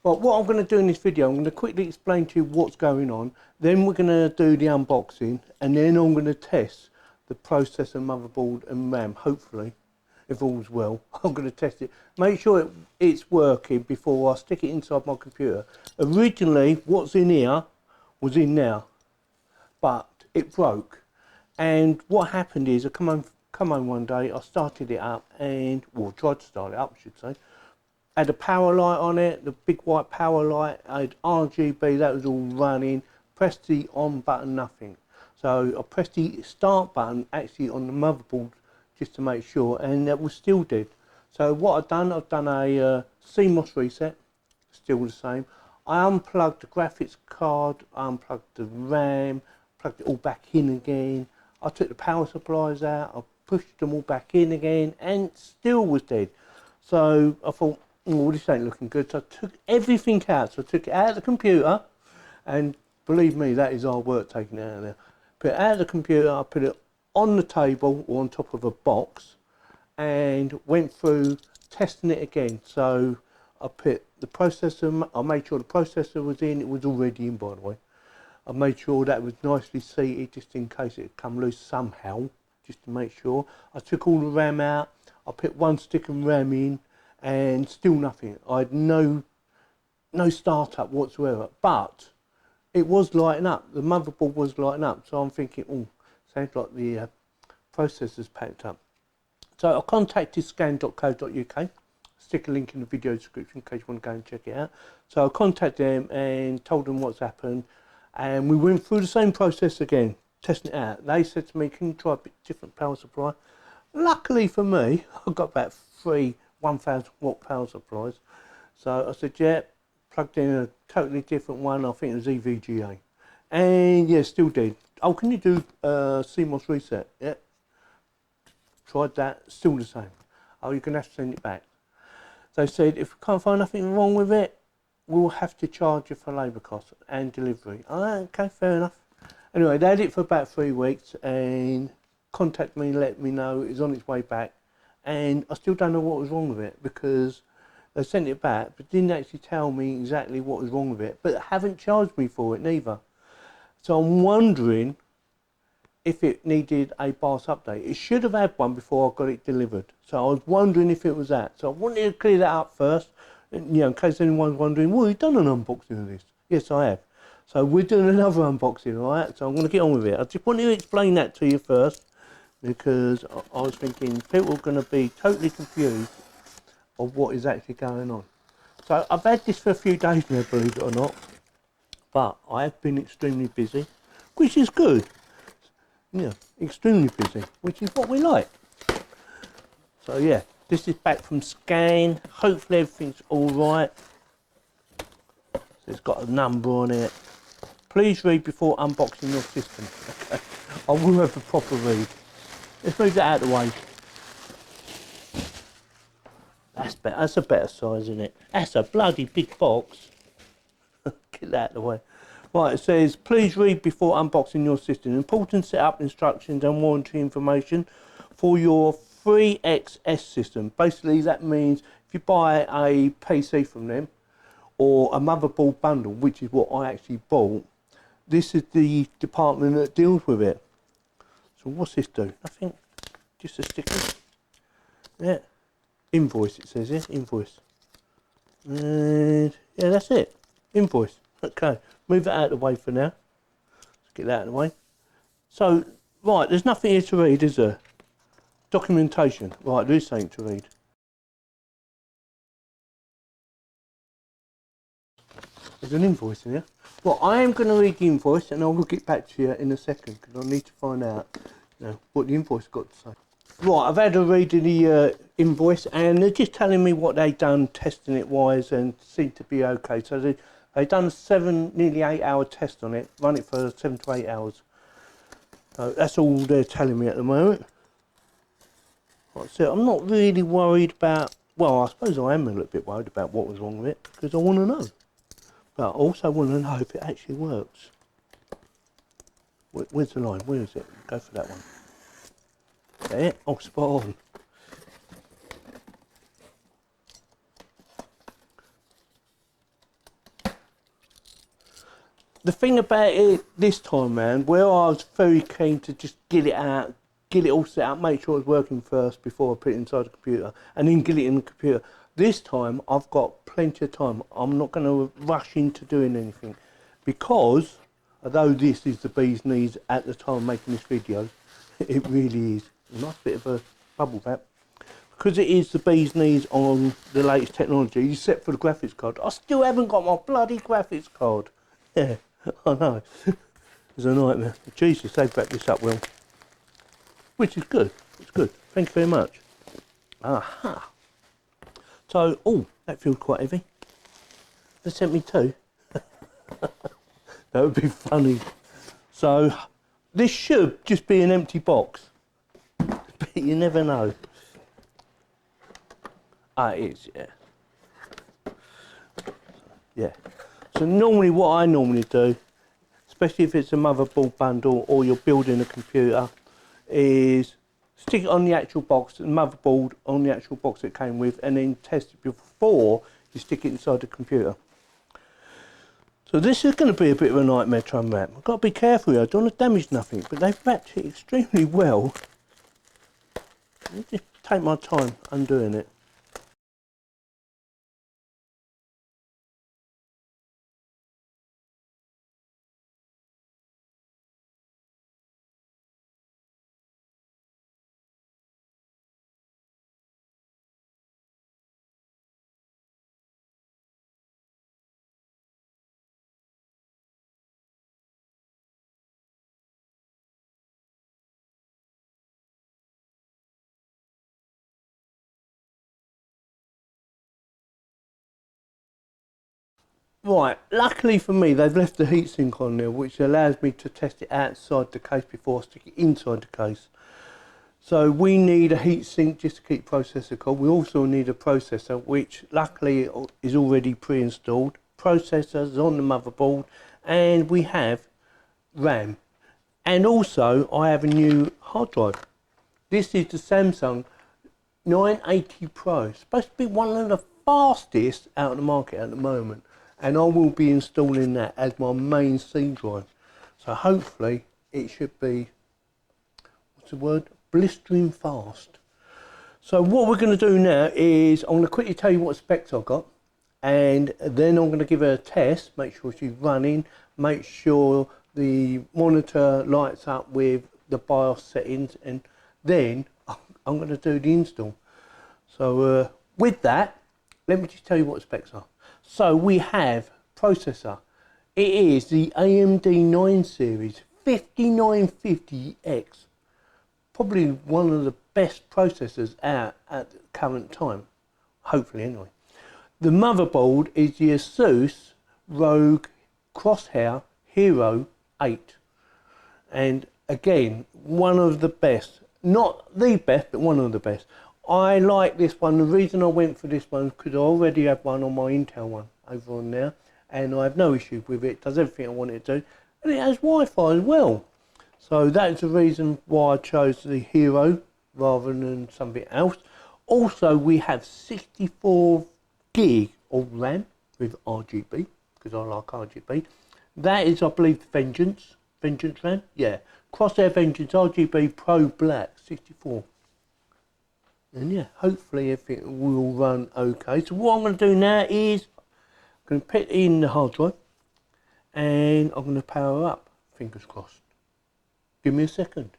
But what I'm going to do in this video, I'm going to quickly explain to you what's going on. Then we're going to do the unboxing, and then I'm going to test the processor, motherboard and RAM. Hopefully, if all's well, I'm going to test it. Make sure it's working before I stick it inside my computer. Originally, what's in here was in there, but it broke. And what happened is, I come home one day, I started it up, and well, tried to start it up, I should say. Had a power light on it, the big white power light. I had RGB, that was all running. Pressed the on button, nothing. So I pressed the start button actually on the motherboard just to make sure, and that was still dead. So what I've done a CMOS reset, still the same. I unplugged the graphics card, I unplugged the RAM, plugged it all back in again. I took the power supplies out, I pushed them all back in again, and still was dead. So I thought, oh, this ain't looking good. So I took everything out. So I took it out of the computer, and believe me, that is hard work taking it out of there. Put it out of the computer, I put it on the table or on top of a box, and went through testing it again. So I put the processor, I made sure the processor was in. It was already in, by the way. I made sure that was nicely seated just in case it had come loose somehow, just to make sure. I took all the RAM out. I put one stick of RAM in, and still nothing. I had no startup whatsoever, but it was lighting up. The motherboard was lighting up, so I'm thinking, oh, sounds like the processor's packed up. So I contacted scan.co.uk. Stick a link in the video description in case you want to go and check it out. So I contacted them and told them what's happened, and we went through the same process again, testing it out. They said to me, can you try a bit different power supply? Luckily for me, I got about 3 1000 watt power supplies. So I said, yeah, plugged in a totally different one. I think it was EVGA. And yeah, still dead. Oh, can you do CMOS reset? Yeah. Tried that, still the same. Oh, you're going to have to send it back. They said, if we can't find nothing wrong with it, we'll have to charge you for labour costs and delivery. Oh, okay, fair enough. Anyway, they had it for about 3 weeks and contacted me and let me know it was on its way back. And I still don't know what was wrong with it, because they sent it back but didn't actually tell me exactly what was wrong with it, but haven't charged me for it neither. So I'm wondering if it needed a BIOS update. It should have had one before I got it delivered. So I was wondering if it was that. So I wanted to clear that up first, you know, in case anyone's wondering, well, you've done an unboxing of this. Yes, I have. So we're doing another unboxing, all right? So I'm going to get on with it. I just wanted to explain that to you first, because I was thinking people are going to be totally confused of what is actually going on. So I've had this for a few days now, believe it or not, but I have been extremely busy, which is good. Yeah, extremely busy, which is what we like. So yeah, this is back from scan. Hopefully everything's all right. So it's got a number on it. Please read before unboxing your system. Okay, I will have a proper read. Let's move that out of the way. That's better. That's a better size, isn't it? That's a bloody big box. Get that out of the way. Right, it says, please read before unboxing your system. Important setup instructions and warranty information for your 3XS system. Basically, that means if you buy a PC from them or a motherboard bundle, which is what I actually bought, this is the department that deals with it. So what's this do? Nothing. Just a sticker. Yeah. Invoice, it says here. Invoice. And yeah, that's it. Invoice. Okay. Move that out of the way for now. Let's get that out of the way. So, right, there's nothing here to read, is there? Documentation. Right, there is something to read. There's an invoice in here. Well, I am going to read the invoice and I will get back to you in a second, because I need to find out, you know, what the invoice got to say. Right, I've had a read of the invoice, and they're just telling me what they've done testing it wise, and seemed to be okay. So they've done a nearly 8 hour test on it, run it for 7 to 8 hours. So that's all they're telling me at the moment. Right, so I'm not really worried about, well, I suppose I am a little bit worried about what was wrong with it, because I want to know. But I also want to know if it actually works. Where's the line? Where is it? Go for that one. Is that it? Oh, spot on. the thing about it this time round, where I was very keen to just get it out, get it all set up, make sure it was working first before I put it inside the computer, and then get it in the computer. This time I've got plenty of time. I'm not going to rush into doing anything, because although this is the bee's knees at the time of making this video, it really is a nice bit of a bubble wrap. Because it is the bee's knees on the latest technology, except for the graphics card. I still haven't got my bloody graphics card. Yeah, I know. It's a nightmare. Jesus, they've wrapped this up well. Which is good. It's good. Thank you very much. Aha. So, oh, that feels quite heavy. They sent me two. That would be funny. So, this should just be an empty box. But you never know. Ah, it is, yeah. Yeah. So normally what I normally do, especially if it's a motherboard bundle or you're building a computer, is stick it on the actual box, the motherboard on the actual box it came with, and then test it before you stick it inside the computer. So this is going to be a bit of a nightmare to unwrap. I've got to be careful here, I don't want to damage nothing, but they've wrapped it extremely well. Let me just take my time undoing it. Right, luckily for me, they've left the heatsink on there, which allows me to test it outside the case before I stick it inside the case. So we need a heatsink just to keep processor cool. We also need a processor, which luckily is already pre-installed. Processors on the motherboard, and we have RAM. And also, I have a new hard drive. This is the Samsung 980 Pro. It's supposed to be one of the fastest out of the market at the moment. And I will be installing that as my main C drive. So hopefully it should be, what's the word, blistering fast. So what we're going to do now is I'm going to quickly tell you what specs I've got, and then I'm going to give her a test, make sure she's running, make sure the monitor lights up with the BIOS settings, and then I'm going to do the install. So with that, let me just tell you what specs are. So we have processor. It is the AMD 9 series 5950X. Probably one of the best processors out at the current time. Hopefully anyway. The motherboard is the Asus ROG Crosshair Hero 8. And again, one of the best. Not the best, but one of the best. I like this one. The reason I went for this one is because I already have one on my Intel one over on there, and I have no issue with it. It does everything I want it to do, and it has Wi-Fi as well. So that's the reason why I chose the Hero rather than something else. Also, we have 64 gig of RAM with RGB, because I like RGB. That is, I believe, Vengeance RAM. Yeah, Crosshair Vengeance RGB Pro Black 64. And yeah, hopefully everything will run okay. So what I'm going to do now is I'm going to put in the hard drive and I'm going to power up, fingers crossed. Give me a second.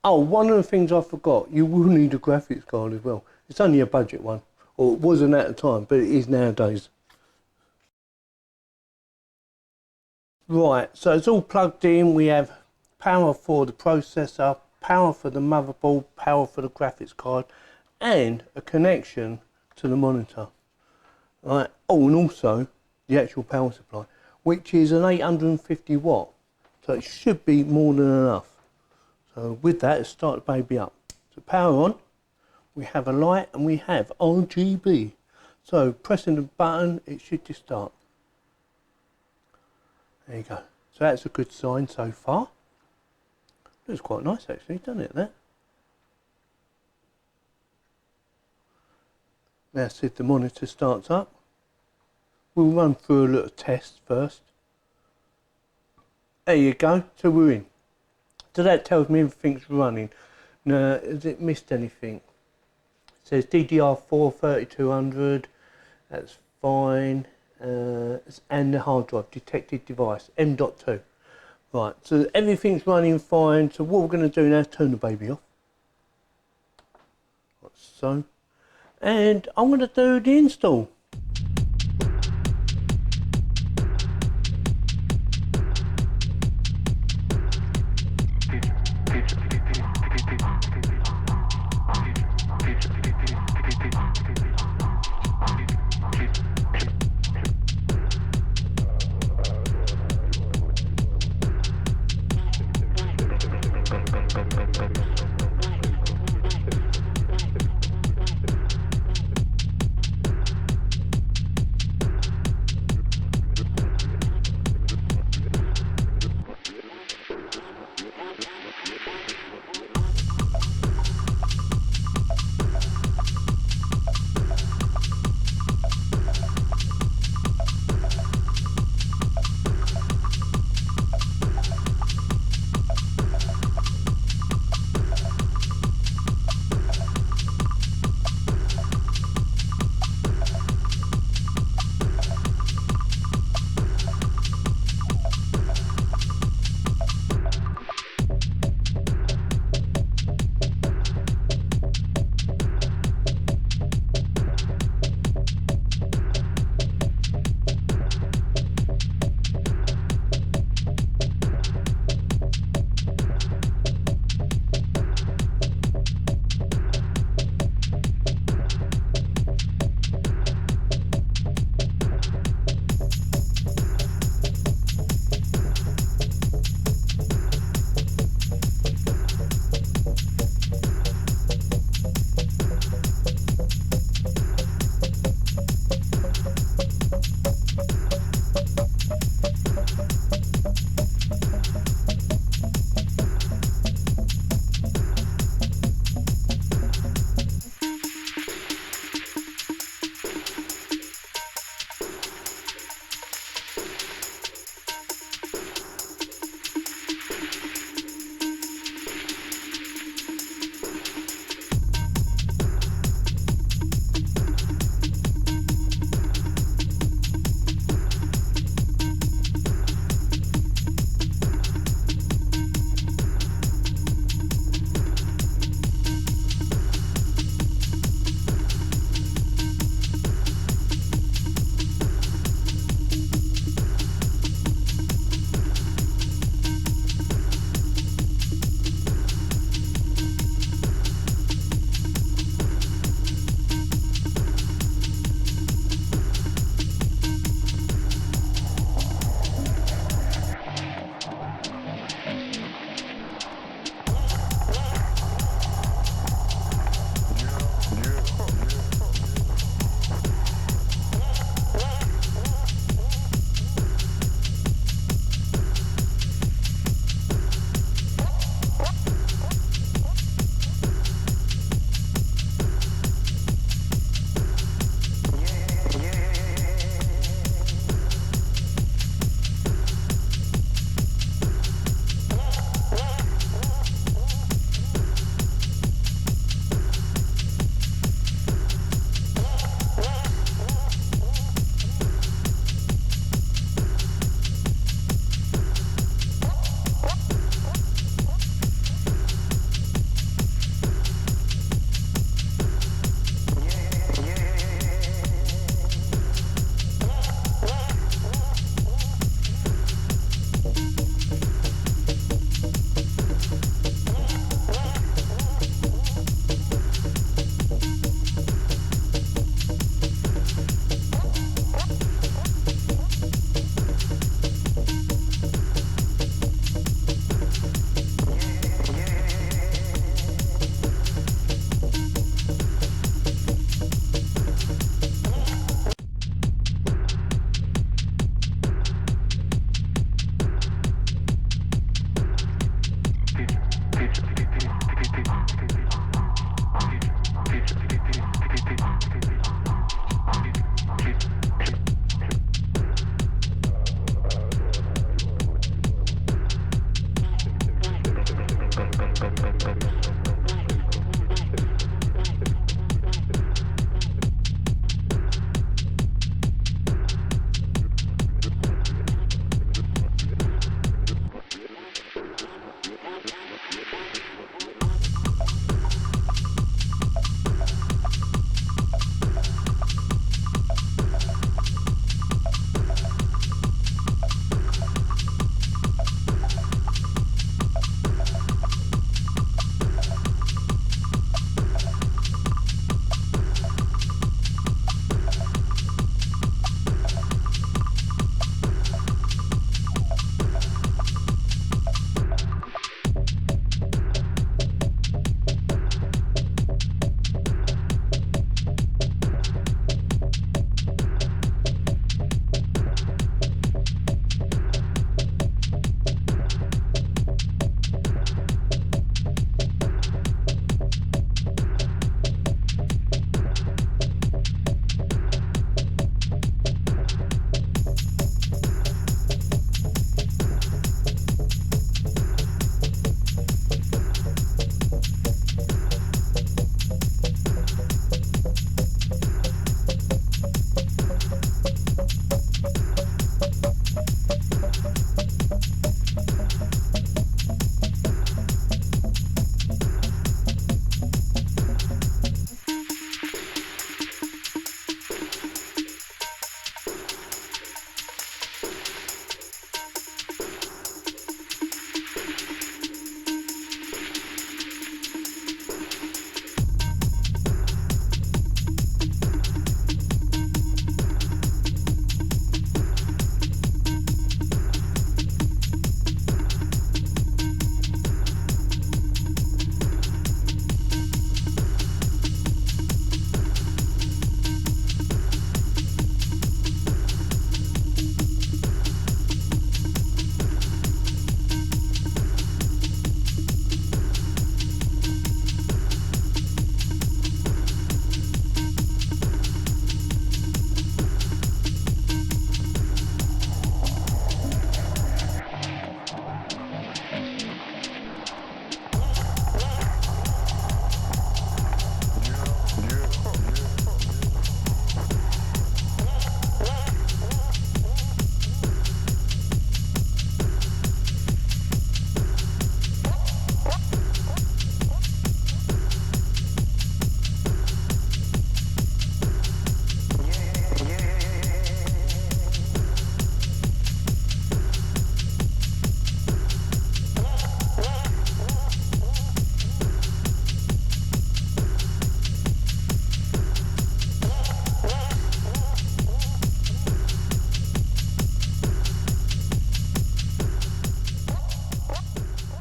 Oh, one of the things I forgot, you will need a graphics card as well. It's only a budget one, or it wasn't at the time, but it is nowadays. Right, so it's all plugged in. We have power for the processor, power for the motherboard, power for the graphics card, and a connection to the monitor. Right. Oh, and also the actual power supply, which is an 850 watt, so it should be more than enough. So with that, let's start the baby up. So power on, we have a light and we have RGB. So pressing the button, it should just start. There you go. So that's a good sign so far. Looks quite nice actually, doesn't it there? Now see if the monitor starts up. We'll run through a little test first. There you go, so we're in. So that tells me everything's running. Now, has it missed anything? It says DDR4 3200, that's fine. And the hard drive, detected device, M.2. Right, so everything's running fine. So what we're going to do now is turn the baby off. Like so. And I'm going to do the install.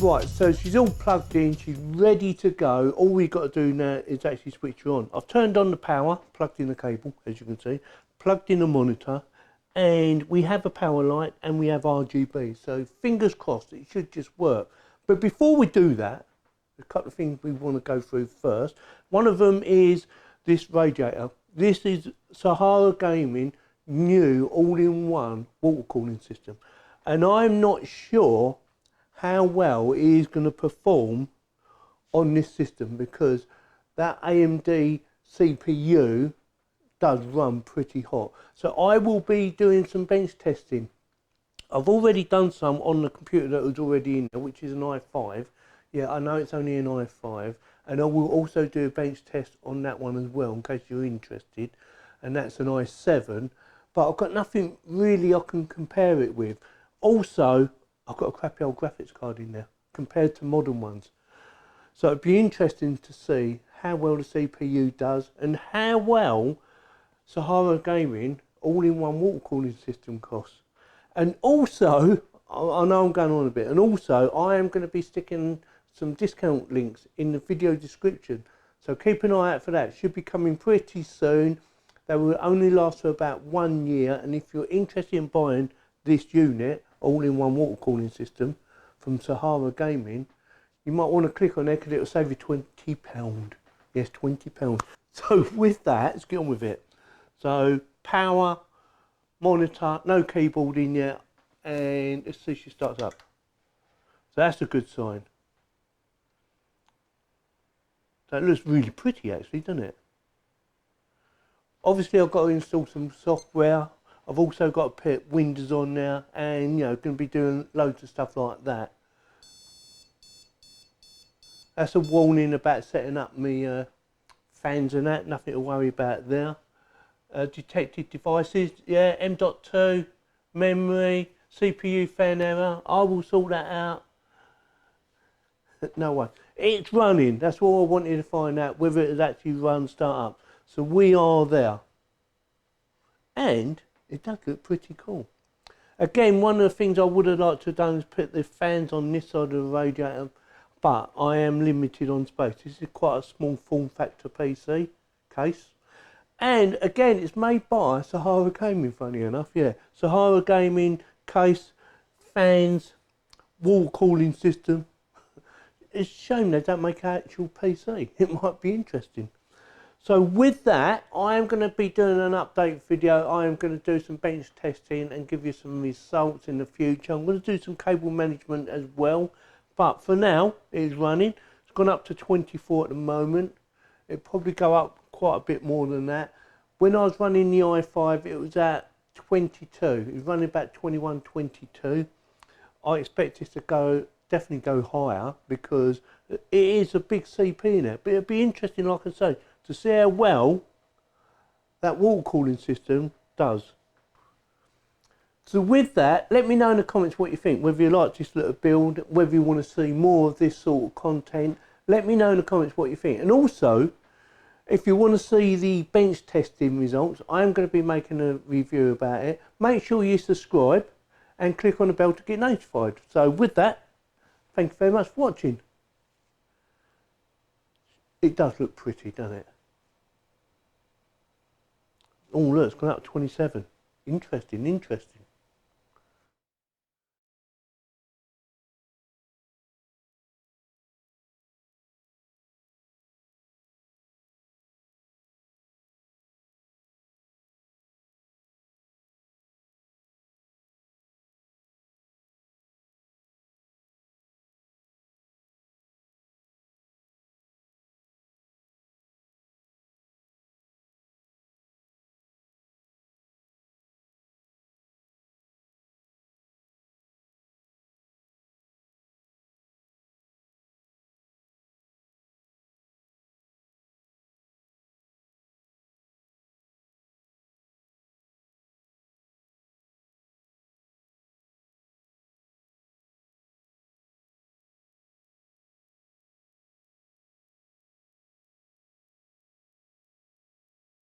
Right, so she's all plugged in, she's ready to go. All we've got to do now is actually switch her on. I've turned on the power, plugged in the cable, as you can see, plugged in the monitor, and we have a power light and we have RGB. So fingers crossed, it should just work. But before we do that, a couple of things we want to go through first. One of them is this radiator. This is SahahraGaming new all-in-one water cooling system. And I'm not sure how well it is going to perform on this system, because that AMD CPU does run pretty hot. So I will be doing some bench testing. I've already done some on the computer that was already in there, which is an i5. Yeah, I know it's only an i5, and I will also do a bench test on that one as well, in case you're interested, and that's an i7, but I've got nothing really I can compare it with. Also, I've got a crappy old graphics card in there compared to modern ones. So it'd be interesting to see how well the CPU does and how well SahahraGaming all-in-one water cooling system costs. And also, I know I'm going on a bit, and also I am going to be sticking some discount links in the video description. So keep an eye out for that. It should be coming pretty soon. They will only last for about 1 year, and if you're interested in buying this unit, all-in-one water cooling system from SahahraGaming, you might want to click on there because it will save you £20. Yes, £20. So with that, let's get on with it. So power, monitor, no keyboard in yet, and let's see if she starts up. So that's a good sign. That looks really pretty actually, doesn't it? Obviously I've got to install some software. I've also got to put Windows on there, and you know, going to be doing loads of stuff like that. That's a warning about setting up my fans and that, nothing to worry about there. Detected devices, yeah, M.2, memory, CPU fan error, I will sort that out. No way. It's running, that's all I wanted to find out, whether it actually run, start up. So we are there. And it does look pretty cool. Again, one of the things I would have liked to have done is put the fans on this side of the radiator, but I am limited on space. This is quite a small form factor PC case. And again, it's made by SahahraGaming, funny enough, yeah. SahahraGaming case, fans, water cooling system. It's a shame they don't make an actual PC. It might be interesting. So with that, I am going to be doing an update video. I am going to do some bench testing and give you some results in the future. I'm going to do some cable management as well. But for now, it is running. It's gone up to 24 at the moment. It'll probably go up quite a bit more than that. When I was running the i5, it was at 22. It was running about 21, 22. I expect it to definitely go higher, because it is a big CP in it. But it'll be interesting, like I say, to see how well that water cooling system does. So with that, let me know in the comments what you think, whether you like this little build, whether you want to see more of this sort of content. Let me know in the comments what you think. And also, if you want to see the bench testing results, I'm going to be making a review about it. Make sure you subscribe and click on the bell to get notified. So with that, thank you very much for watching. It does look pretty, doesn't it? Oh look, it's gone up to 27. Interesting, interesting.